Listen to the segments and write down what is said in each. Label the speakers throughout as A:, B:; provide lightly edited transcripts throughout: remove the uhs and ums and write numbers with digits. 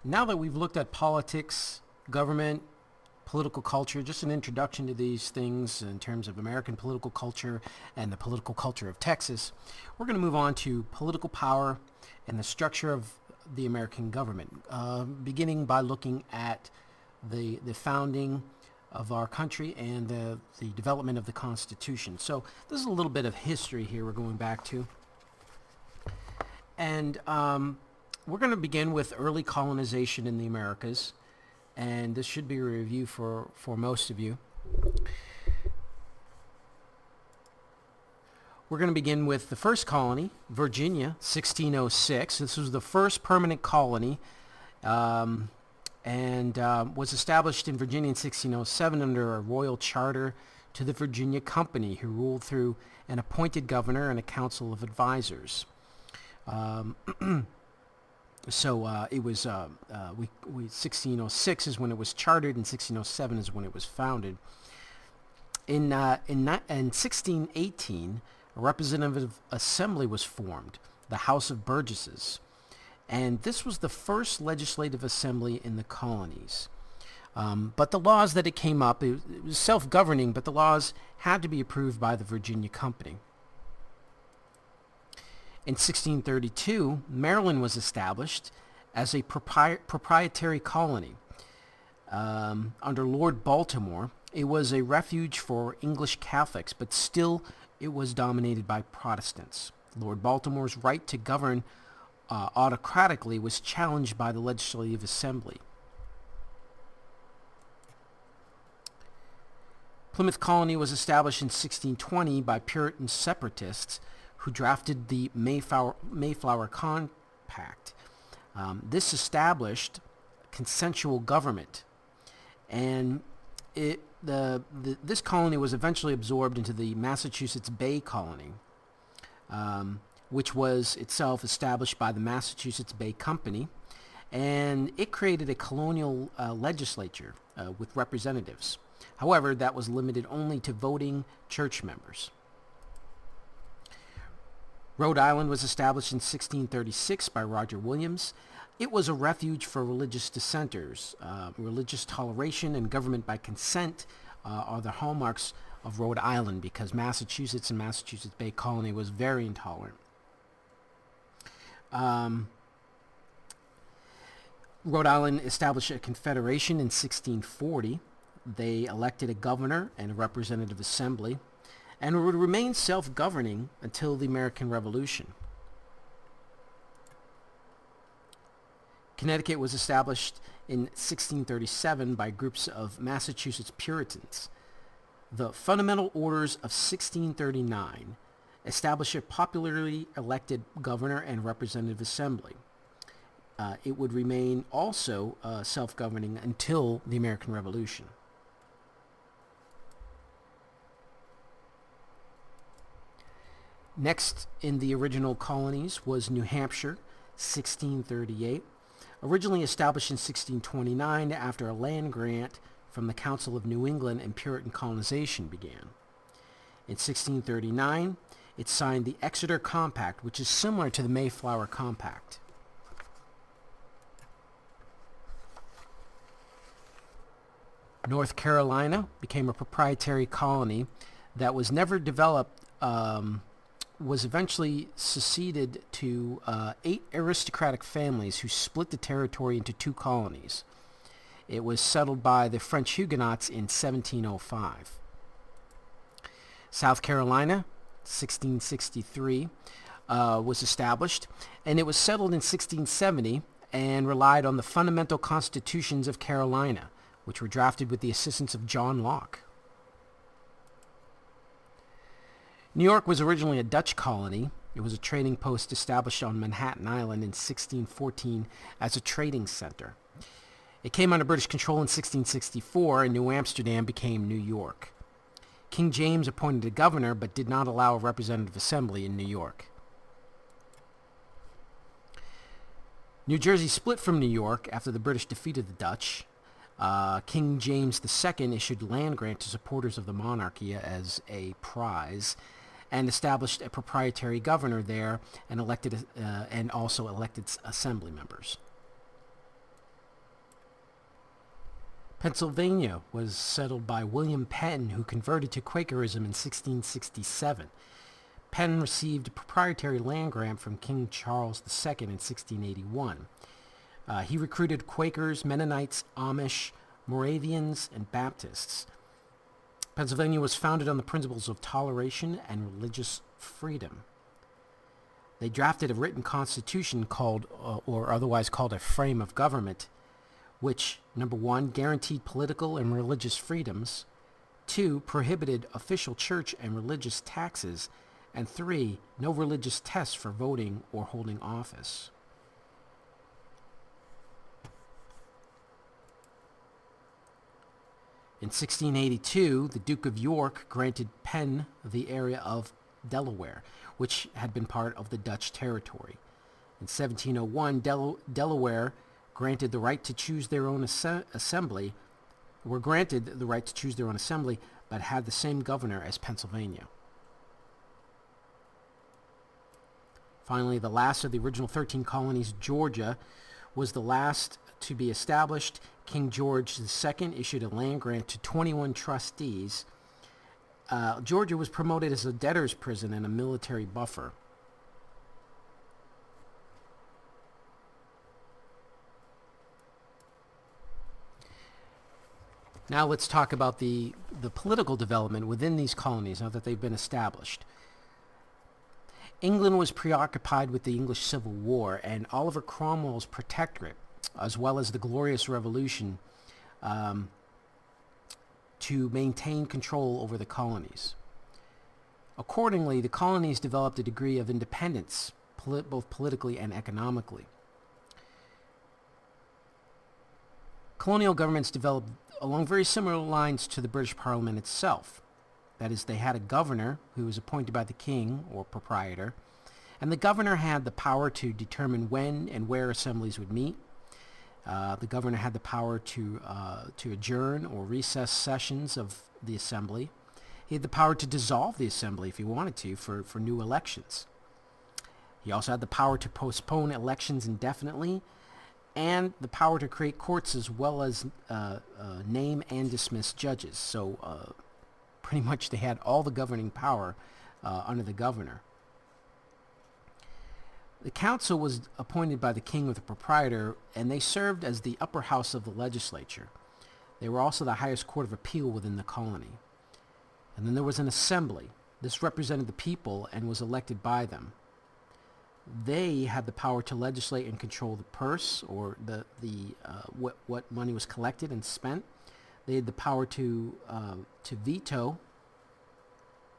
A: Now that we've looked at politics, government, political culture, just an introduction to these things in terms of American political culture and the political culture of Texas, we're going to move on to political power and the structure of the American government, beginning by looking at the founding of our country and the development of the Constitution. So this is a little bit of history here we're going back to. And we're going to begin with early colonization in the Americas. And this should be a review for most of you. We're going to begin with the first colony, Virginia, 1606. This was the first permanent colony and was established in Virginia in 1607 under a royal charter to the Virginia Company, who ruled through an appointed governor and a council of advisors. So it was 1606 is when it was chartered, and 1607 is when it was founded. In 1618, a representative assembly was formed, the House of Burgesses, and this was the first legislative assembly in the colonies. But the laws that it came up, it was self-governing, but the laws had to be approved by the Virginia Company. In 1632, Maryland was established as a proprietary colony. Under Lord Baltimore, it was a refuge for English Catholics, but still it was dominated by Protestants. Lord Baltimore's right to govern autocratically was challenged by the Legislative Assembly. Plymouth Colony was established in 1620 by Puritan separatists who drafted the Mayflower Compact. This established consensual government, and this colony was eventually absorbed into the Massachusetts Bay Colony, which was itself established by the Massachusetts Bay Company, and it created a colonial legislature with representatives. However, that was limited only to voting church members. Rhode Island was established in 1636 by Roger Williams. It was a refuge for religious dissenters. Religious toleration and government by consent are the hallmarks of Rhode Island, because Massachusetts and Massachusetts Bay Colony was very intolerant. Rhode Island established a confederation in 1640. They elected a governor and a representative assembly, and would remain self-governing until the American Revolution. Connecticut was established in 1637 by groups of Massachusetts Puritans. The Fundamental Orders of 1639 established a popularly elected governor and representative assembly. It would remain also self-governing until the American Revolution. Next in the original colonies was New Hampshire, 1638. Originally established in 1629 after a land grant from the Council of New England and Puritan colonization began. In 1639, it signed the Exeter Compact, which is similar to the Mayflower Compact. North Carolina became a proprietary colony that was never developed, was eventually seceded to 8 aristocratic families who split the territory into 2 colonies. It was settled by the French Huguenots in 1705. South Carolina, 1663, was established, and it was settled in 1670 and relied on the fundamental constitutions of Carolina, which were drafted with the assistance of John Locke. New York was originally a Dutch colony. It was a trading post established on Manhattan Island in 1614 as a trading center. It came under British control in 1664, and New Amsterdam became New York. King James appointed a governor, but did not allow a representative assembly in New York. New Jersey split from New York after the British defeated the Dutch. King James II issued land grant to supporters of the monarchy as a prize, and established a proprietary governor there, and also elected assembly members. Pennsylvania was settled by William Penn, who converted to Quakerism in 1667. Penn received a proprietary land grant from King Charles II in 1681. He recruited Quakers, Mennonites, Amish, Moravians, and Baptists. Pennsylvania was founded on the principles of toleration and religious freedom. They drafted a written constitution called, or otherwise called, a frame of government, which, number one, guaranteed political and religious freedoms, two, prohibited official church and religious taxes, and three, no religious tests for voting or holding office. In 1682, the Duke of York granted Penn the area of Delaware, which had been part of the Dutch territory. In 1701, Delaware granted the right to choose their own assembly, but had the same governor as Pennsylvania. Finally, the last of the original 13 colonies, Georgia, was the last to be established. King George II issued a land grant to 21 trustees. Georgia was promoted as a debtor's prison and a military buffer. Now let's talk about the political development within these colonies now that they've been established. England was preoccupied with the English Civil War and Oliver Cromwell's protectorate, as well as the Glorious Revolution, to maintain control over the colonies. Accordingly, the colonies developed a degree of independence, both politically and economically. Colonial governments developed along very similar lines to the British Parliament itself. That is, they had a governor who was appointed by the king or proprietor, and the governor had the power to determine when and where assemblies would meet. The governor had the power to adjourn or recess sessions of the assembly. He had the power to dissolve the assembly if he wanted to for new elections. He also had the power to postpone elections indefinitely, and the power to create courts as well as name and dismiss judges. So pretty much they had all the governing power under the governor. The council was appointed by the king or the proprietor, and they served as the upper house of the legislature. They were also the highest court of appeal within the colony. And then there was an assembly. This represented the people and was elected by them. They had the power to legislate and control the purse, or what money was collected and spent. They had the power to veto.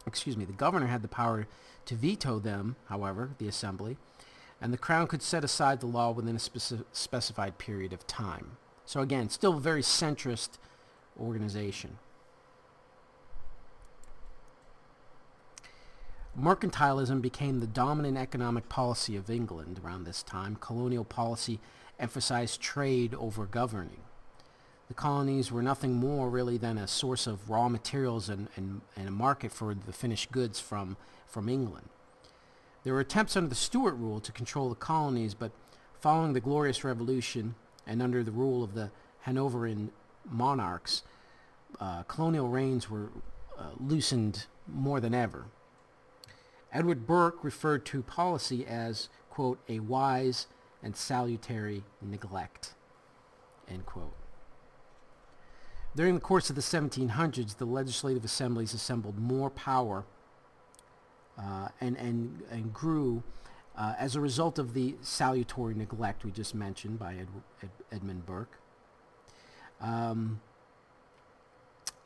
A: The governor had the power to veto them, however, the assembly, and the crown could set aside the law within a specified period of time. So again, still a very centrist organization. Mercantilism became the dominant economic policy of England around this time. Colonial policy emphasized trade over governing. The colonies were nothing more really than a source of raw materials and a market for the finished goods from England. There were attempts under the Stuart rule to control the colonies, but following the Glorious Revolution and under the rule of the Hanoverian monarchs, colonial reigns were loosened more than ever. Edward Burke referred to policy as, quote, a wise and salutary neglect, end quote. During the course of the 1700s, the legislative assemblies assembled more power and grew as a result of the salutary neglect we just mentioned by Edmund Burke. And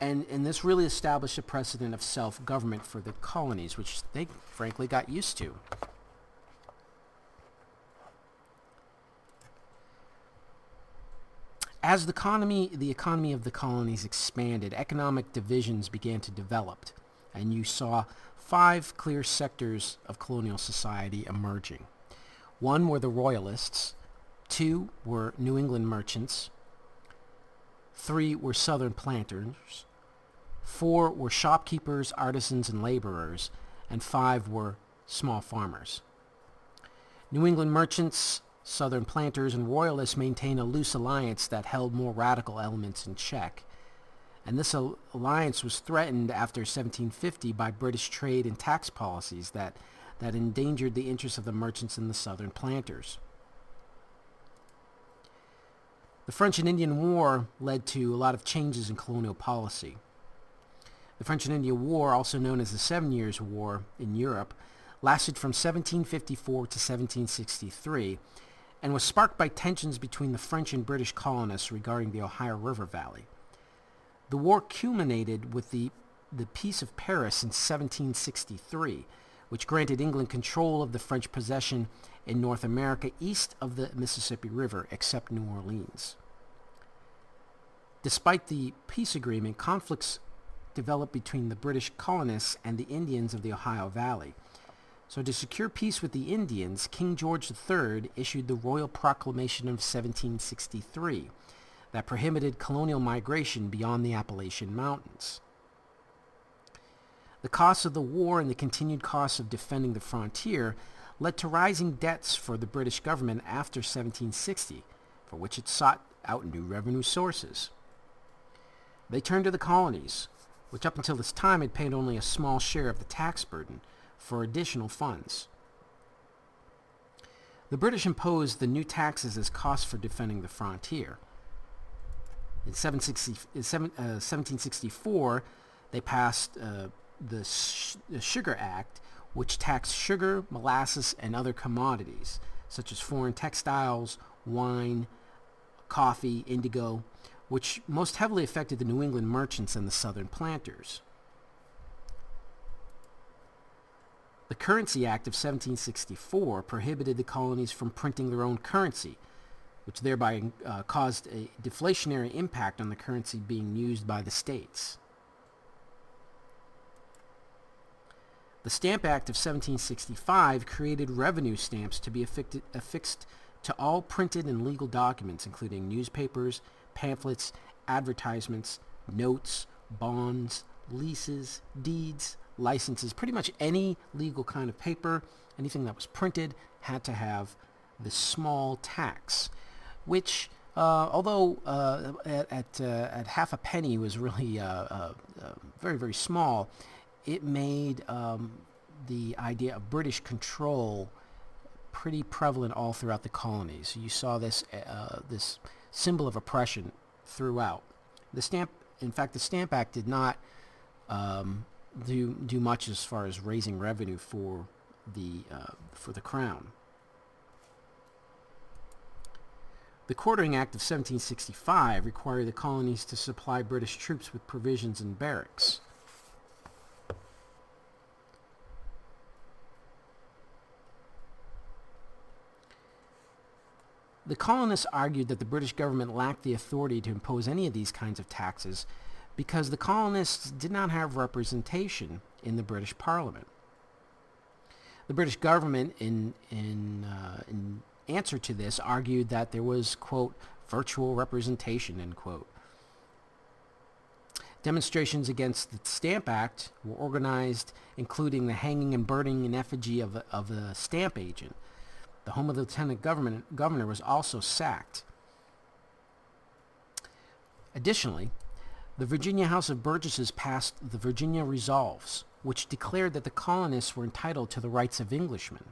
A: this really established a precedent of self-government for the colonies, which they frankly got used to. As the economy of the colonies expanded, economic divisions began to develop, and you saw 5 clear sectors of colonial society emerging. 1 were the royalists, 2 were New England merchants, 3 were southern planters, 4 were shopkeepers, artisans, and laborers, and 5 were small farmers. New England merchants Southern planters and royalists maintained a loose alliance that held more radical elements in check. And this alliance was threatened after 1750 by British trade and tax policies that endangered the interests of the merchants and the southern planters. The French and Indian War led to a lot of changes in colonial policy. The French and Indian War, also known as the 7 Years' War in Europe, lasted from 1754 to 1763 and was sparked by tensions between the French and British colonists regarding the Ohio River Valley. The war culminated with the Peace of Paris in 1763, which granted England control of the French possession in North America east of the Mississippi River, except New Orleans. Despite the peace agreement, conflicts developed between the British colonists and the Indians of the Ohio Valley. So to secure peace with the Indians, King George III issued the Royal Proclamation of 1763 that prohibited colonial migration beyond the Appalachian Mountains. The costs of the war and the continued costs of defending the frontier led to rising debts for the British government after 1760, for which it sought out new revenue sources. They turned to the colonies, which up until this time had paid only a small share of the tax burden, for additional funds. The British imposed the new taxes as costs for defending the frontier. In 1764, they passed the Sugar Act, which taxed sugar, molasses, and other commodities, such as foreign textiles, wine, coffee, indigo, which most heavily affected the New England merchants and the southern planters. The Currency Act of 1764 prohibited the colonies from printing their own currency, which thereby caused a deflationary impact on the currency being used by the states. The Stamp Act of 1765 created revenue stamps to be affixed to all printed and legal documents, including newspapers, pamphlets, advertisements, notes, bonds, leases, deeds, licenses. Pretty much any legal kind of paper, anything that was printed, had to have this small tax, which, although at half a penny was really very, very small, it made the idea of British control pretty prevalent all throughout the colonies. So you saw this this symbol of oppression throughout. The Stamp Act did not do much as far as raising revenue for the crown. The Quartering Act of 1765 required the colonies to supply British troops with provisions and barracks. The colonists argued that the British government lacked the authority to impose any of these kinds of taxes because the colonists did not have representation in the British Parliament. The British government, in answer to this, argued that there was, quote, virtual representation, end quote. Demonstrations against the Stamp Act were organized, including the hanging and burning in effigy of the stamp agent. The home of the lieutenant governor was also sacked. Additionally, the Virginia House of Burgesses passed the Virginia Resolves, which declared that the colonists were entitled to the rights of Englishmen.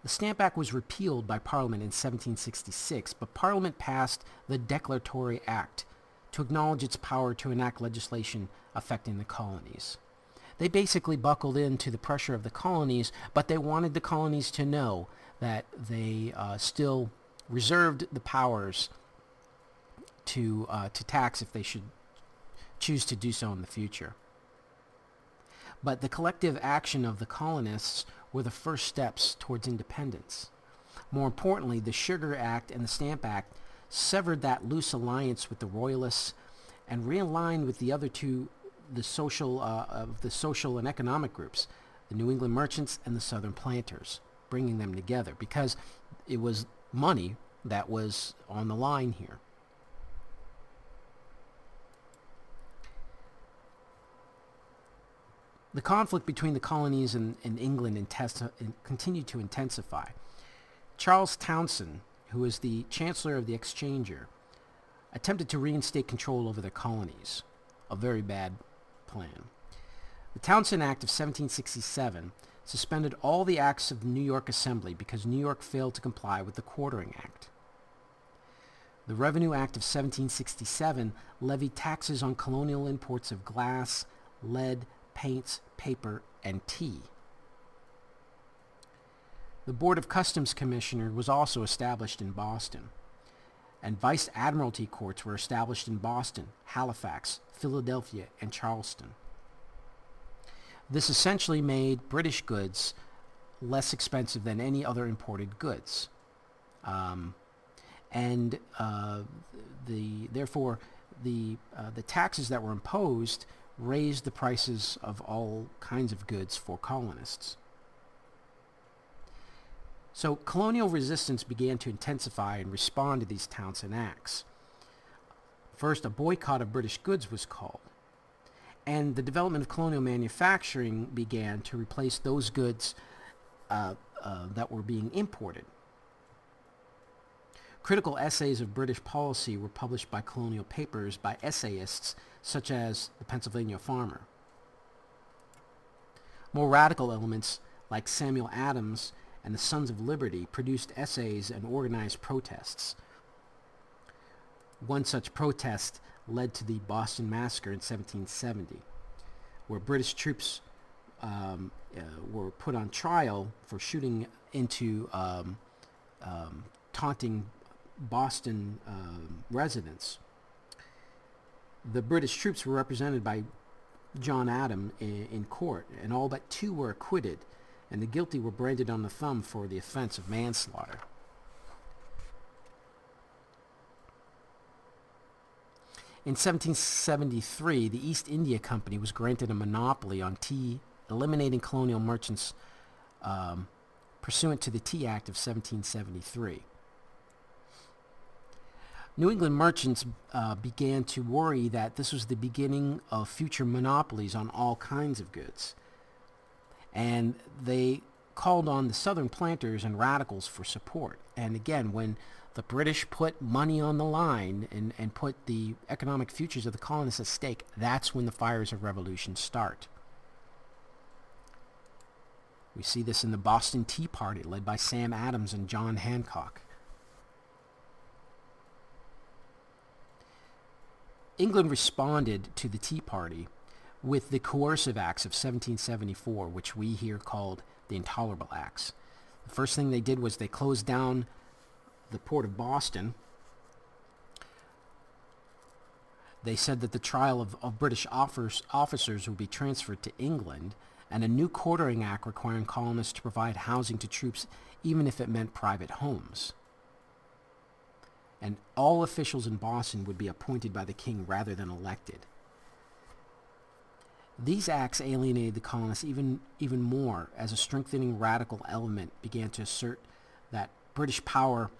A: The Stamp Act was repealed by Parliament in 1766, but Parliament passed the Declaratory Act to acknowledge its power to enact legislation affecting the colonies. They basically buckled into the pressure of the colonies, but they wanted the colonies to know that they still reserved the powers to tax if they should choose to do so in the future. But the collective action of the colonists were the first steps towards independence. More importantly, the Sugar Act and the Stamp Act severed that loose alliance with the Royalists and realigned with the other two, the social and economic groups, the New England merchants and the Southern planters, bringing them together because it was money that was on the line here. The conflict between the colonies and England continued to intensify. Charles Townshend, who was the Chancellor of the Exchequer, attempted to reinstate control over the colonies. A very bad plan. The Townshend Act of 1767 suspended all the acts of the New York Assembly because New York failed to comply with the Quartering Act. The Revenue Act of 1767 levied taxes on colonial imports of glass, lead, paints, paper, and tea. The Board of Customs Commissioner was also established in Boston, and Vice Admiralty courts were established in Boston, Halifax, Philadelphia, and Charleston. This essentially made British goods less expensive than any other imported goods. Therefore, the taxes that were imposed raised the prices of all kinds of goods for colonists. So colonial resistance began to intensify and respond to these Townshend Acts. First, a boycott of British goods was called, and the development of colonial manufacturing began to replace those goods that were being imported. Critical essays of British policy were published by colonial papers by essayists such as the Pennsylvania Farmer. More radical elements like Samuel Adams and the Sons of Liberty produced essays and organized protests. One such protest led to the Boston Massacre in 1770, where British troops were put on trial for shooting into taunting Boston residents. The British troops were represented by John Adams in court, and all but 2 were acquitted, and the guilty were branded on the thumb for the offense of manslaughter. In 1773, the East India Company was granted a monopoly on tea, eliminating colonial merchants pursuant to the Tea Act of 1773. New England merchants began to worry that this was the beginning of future monopolies on all kinds of goods. And they called on the Southern planters and radicals for support. And again, when the British put money on the line and put the economic futures of the colonists at stake, that's when the fires of revolution start. We see this in the Boston Tea Party, led by Sam Adams and John Hancock. England responded to the Tea Party with the Coercive Acts of 1774, which we here called the Intolerable Acts. The first thing they did was they closed down the port of Boston. They said that the trial of British officers would be transferred to England, and a new Quartering Act requiring colonists to provide housing to troops even if it meant private homes. And all officials in Boston would be appointed by the king rather than elected. These acts alienated the colonists even more as a strengthening radical element began to assert that British power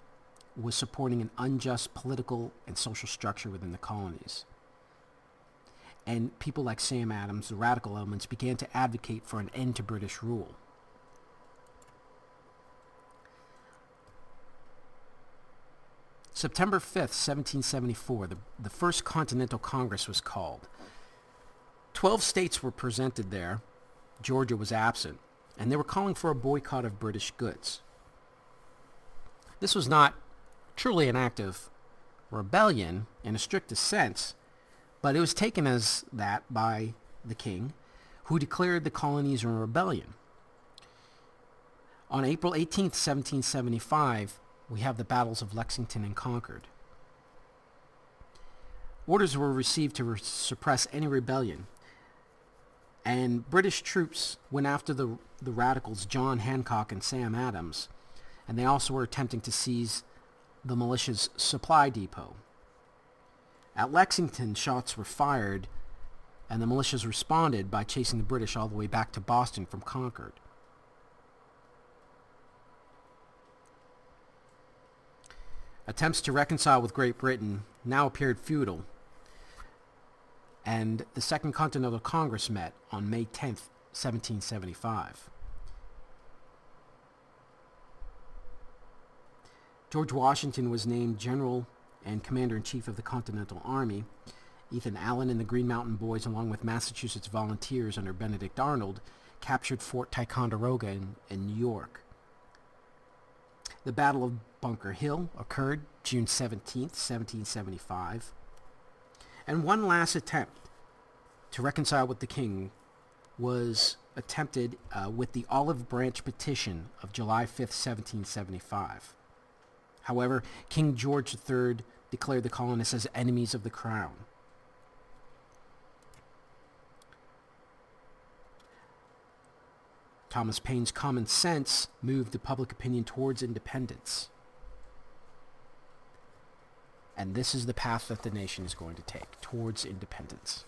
A: was supporting an unjust political and social structure within the colonies. And people like Sam Adams, the radical elements, began to advocate for an end to British rule. September 5th, 1774, the First Continental Congress was called. 12 states were presented there. Georgia was absent, and they were calling for a boycott of British goods. This was not truly an act of rebellion in a strictest sense, but it was taken as that by the king, who declared the colonies in rebellion. On April 18th, 1775, we have the battles of Lexington and Concord. Orders were received to suppress any rebellion, and British troops went after the radicals John Hancock and Sam Adams, and they also were attempting to seize the militia's supply depot. At Lexington, shots were fired, and the militias responded by chasing the British all the way back to Boston from Concord. Attempts to reconcile with Great Britain now appeared futile, and the Second Continental Congress met on May 10th, 1775. George Washington was named general and commander-in-chief of the Continental Army. Ethan Allen and the Green Mountain Boys, along with Massachusetts volunteers under Benedict Arnold, captured Fort Ticonderoga in New York. The Battle of Bunker Hill occurred June 17th, 1775. And one last attempt to reconcile with the king was attempted with the Olive Branch Petition of July 5th, 1775. However, King George III declared the colonists as enemies of the crown. Thomas Paine's common sense moved the public opinion towards independence. And this is the path that the nation is going to take, towards independence.